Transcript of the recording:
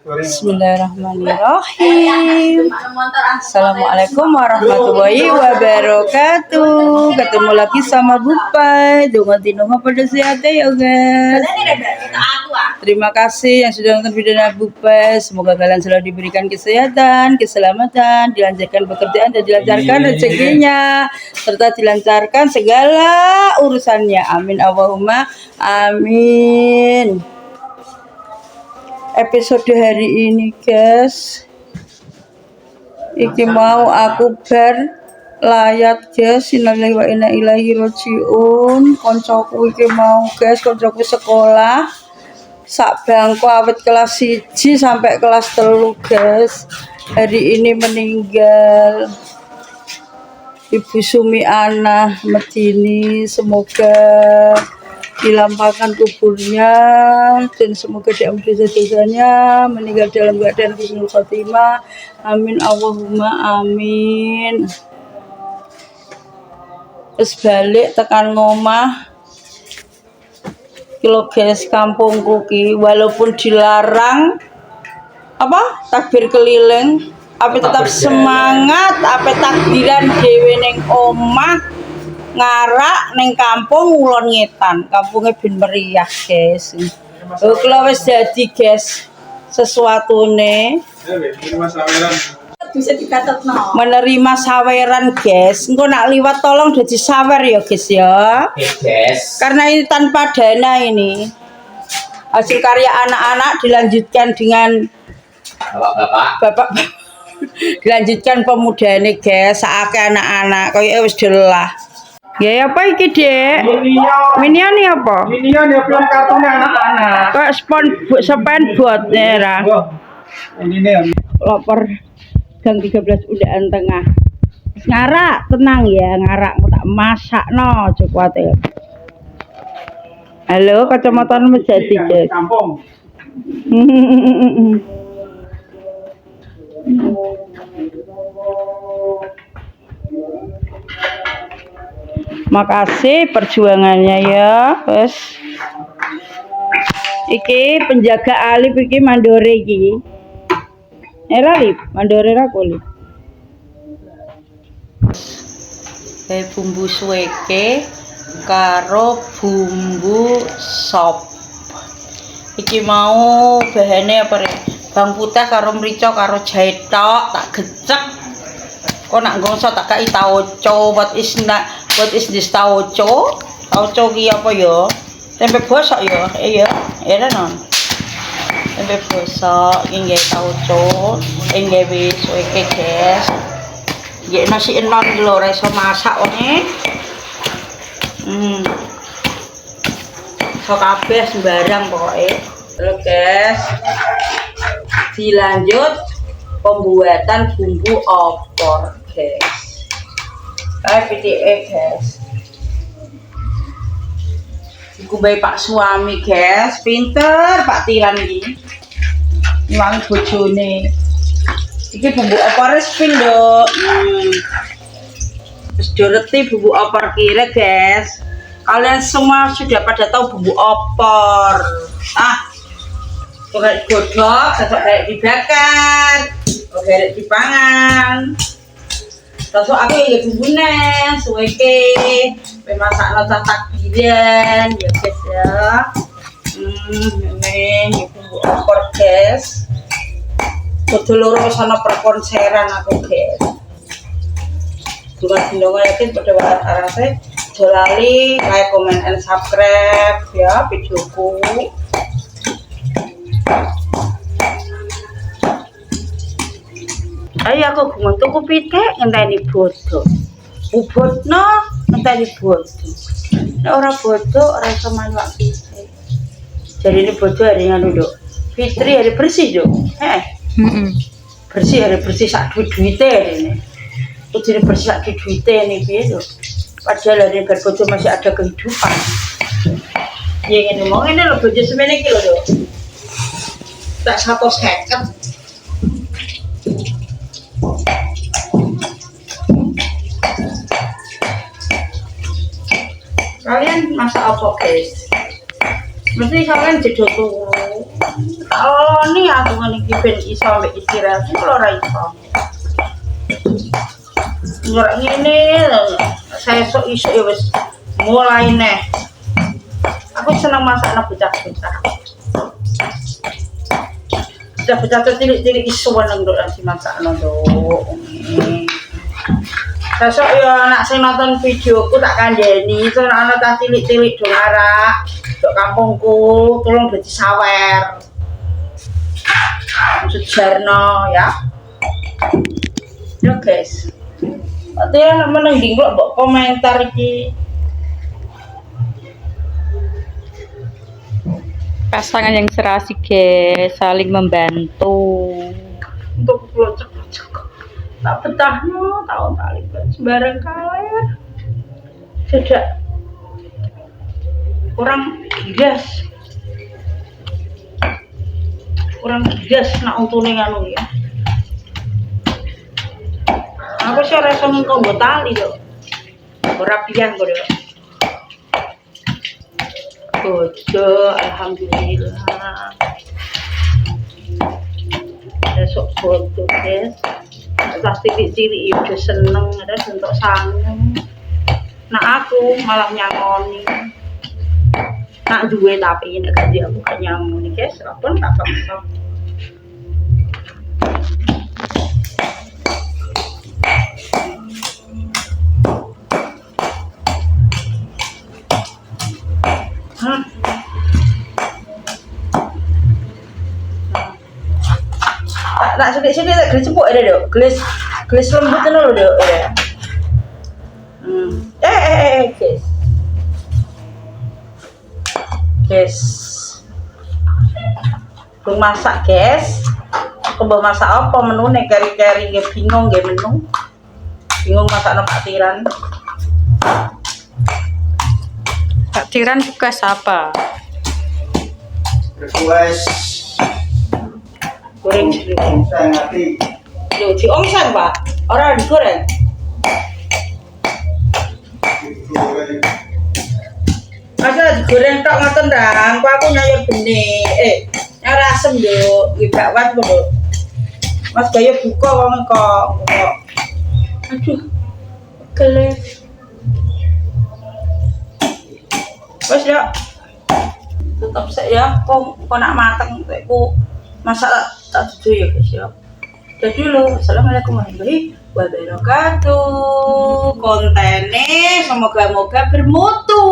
Bismillahirrahmanirrahim. Assalamualaikum warahmatullahi wabarakatuh. Ketemu lagi sama Bupai. Dongo pada sehat ya guys. Terima kasih yang sudah nonton video Bupai. Semoga kalian selalu diberikan kesehatan, keselamatan, dilancarkan pekerjaan dan dilancarkan rezekinya, serta dilancarkan segala urusannya. Amin Allahumma amin. Episode hari ini guys, iki mau aku berlayat guys, innalillahi wa inna ilaihi rajiun. Koncoku iki mau guys, koncoku sekolah sak bangku awet kelas 1 sampai kelas 3 guys, hari ini meninggal Ibu Sumianah Medini. Semoga dilampangkan kuburnya dan semoga diampuni dosa-dosanya, meninggal dalam keadaan husnul khotimah. Amin Allahumma amin. Terus balik tekan ngomah kilo guys, kampungku ki walaupun dilarang takbir keliling, tapi tetap semangat, takbiran dhewe ning omah, ngarak neng kampung Ngulon Ngetan, kampungnya ben meriah guys. Kalau wis jadi guys sesuatune bisa dikatetno menerima saweran guys. Engko nak liwat tolong dadi sawer ya guys ya. Guys. Karena ini tanpa dana, ini hasil karya anak-anak dilanjutkan dengan bapak dilanjutkan pemudane guys, saake anak-anak koyo wis delah. Ya apa iki, Dek? Minion nih apa? Minion ya, film kartunnya anak-anak. Kok span buat ra. Ini lapar gang 13 udaan tengah. Ngarak, tenang ya, ngarak tak masakno cukup ya. Halo, kacamata menjadi guys. Kampung. Makasih perjuangannya ya, wes. Iki penjaga alif iki mandore iki. Lip, mandore ra kulit. Bumbu suweke karo bumbu sop. Iki mau bahane apa rek? Bawang putih karo mrica karo jahe tok tak gecek. Kok nak gongso tak kai tauco, what is this tauco? Tauco ki apa ya? Tempe bosok ya? Iya, non. Tempe bosok iki nggih tauco, nggih wis oke guys. Nggih nasi enon iki lho ora iso masak wonge. So kabeh sembarang pokoknya. Halo guys. Dilanjut pembuatan bumbu opor guys. PDE guys. Dikubai Pak suami guys, pinter Pak Tiran ini. Nyuwangi bojone. Iki bumbu opor spin do. Terus doreti bumbu opor kira guys. Kalian semua sudah pada tahu bumbu opor. Kayak godok, sesok kayak dibakar, kayak dipangan. Terus aku ya bumbune, suweke, pemasakno takbiran ya guys ya. Ini bumbu opor guys. Kudu loro sana perkonseran aku guys. Juga dindongan yakin pada warat arase. Jolali, like, comment, and subscribe ya videoku. Ayo aku ngomong tuku pitik ngenteni bodo. Ubodno ngenteni bodo. Nek ora bodo ora iso manwak pitik. Jadi ini bodo hari nganu, Dok. Fitri hari bersih, Dok. Bersih hari bersih sak duit-duite ini. Jadi bersih sak duit-duite ini piye, Dok? Padahal hari berbodo masih ada kehidupan. Ya ngene ngomong ini lho bojo semene iki lho, Dok. Tak 150. Kalian masak apa guys? Mesti kalian jadi turu tak loloni aku ngene iki ben iso mbek istirahat iki lho ora iso. Ora ngene saya sok iso ya wis mulai neh. Aku seneng masak bocah-bocah. Bocah-bocah cilik-cilik iso nang nduk dimasakno nduk. Sesuk ya anak sing nonton videoku tak kandhani, sono ana cah cilik-cilik do ngarak, nduk kampungku, tolong dadi sawer. Sejarno ya. Ya guys. Ate ana meneng ndi kok mbok komentar iki. Pasangan yang serasi guys, saling membantu. Untuk cek tak betahno tahun kali sembarang kaler. Sedak orang gas. Orang gas nak untune nganu ya. Aku sih ora iso ngko nggo tali kok. Ora pian kok yo. Bojo, alhamdulillah. Besok foto guys. Tak cilik-cilik udah seneng ada untuk sangu. Nah aku malah nyangoni. Nak duwe tapi nek gaji aku gak nyangoni guys, apa tak paksa. Tak sini tak gelis cepuk ada dok, gelis lembut itu loh dok ya. Guys, belum masak guys. Aku mau masak apa menu nih kari-kari gak bingung gak menu, bingung masak Pak Tiran. Pak Tiran tugas apa? Request Goreng saya ngerti. loh, diomsang Pak, orang digoreng. Masa digoreng tok ngoten ndang, aku nyayur benih. Nyayur asem yo, iki bakwan kok. Mas gaya buka kok. Aduh. Gele. Wes ya. Tetap sik ya, kok nak mateng tekku masak tak dudu ya guys ya. Jadi dulu, assalamualaikum warahmatullahi wabarakatuh. Kontennya semoga-moga bermutu.